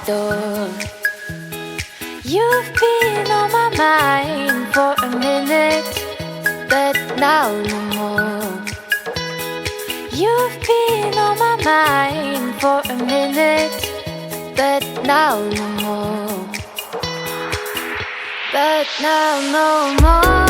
door. You've been on my mind for a minute, but now no more. You've been on my mind for a minute, but now no more. But now no more.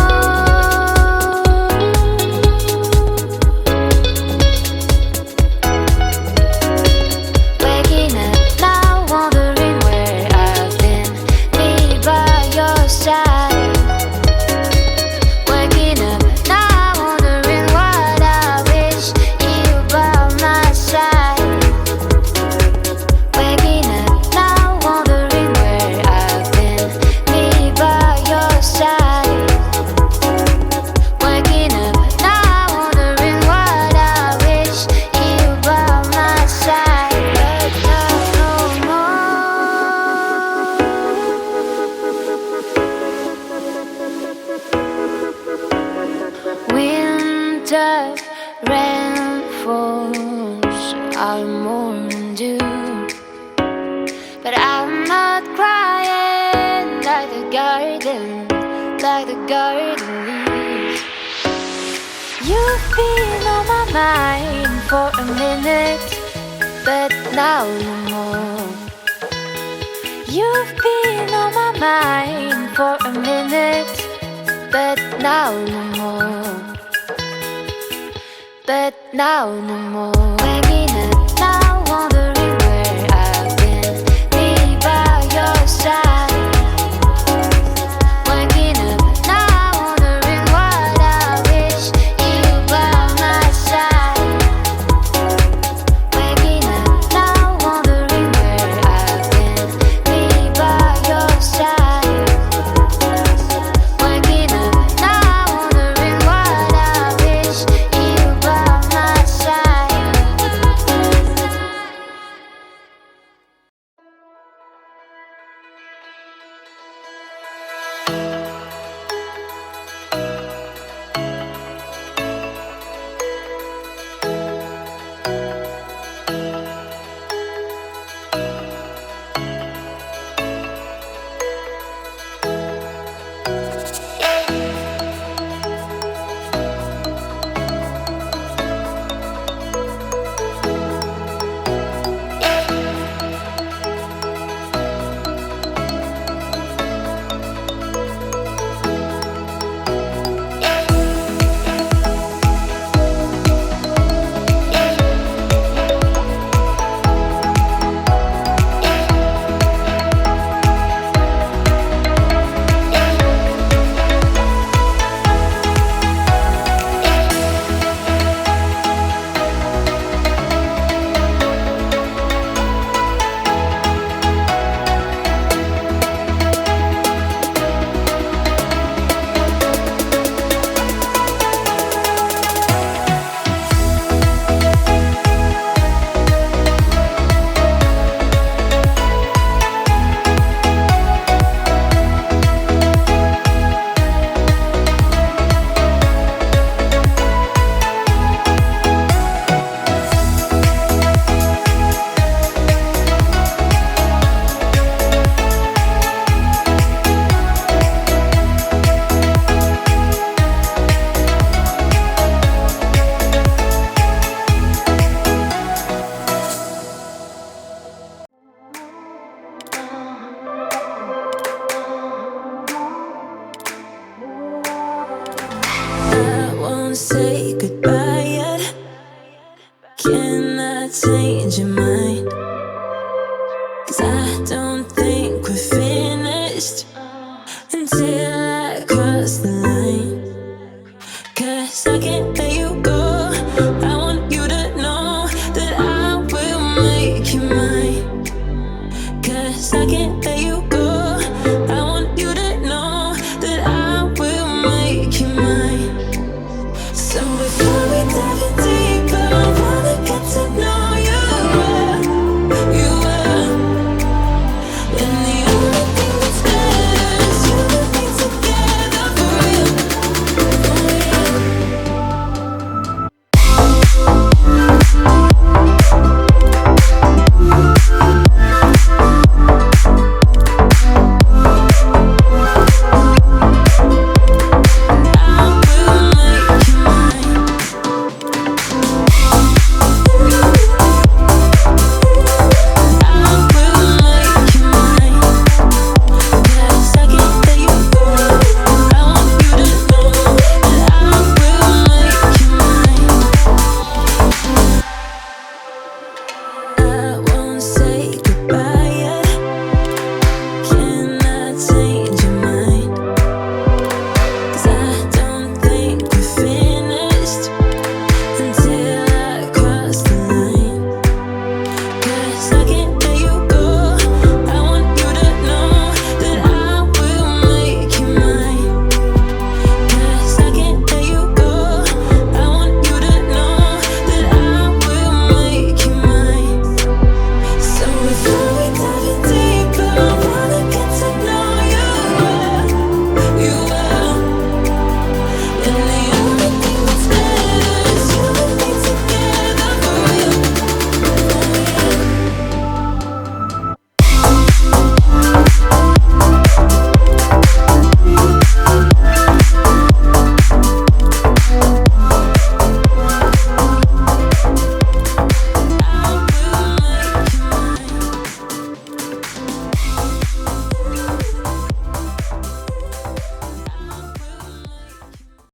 Waking up now, wondering where I've been, me by your side. Waking up now, wondering what I wish you by my side. Waking up now, wondering where I've been, me by your side. Waking up now, wondering what I wish you by my side. But now no more. Winter rain falls, I'm more due, but I'm not crying like the garden leaves. You've been on my mind for a minute, but now no more. You've been on my mind for a minute, but now no more. But now no more. Waking up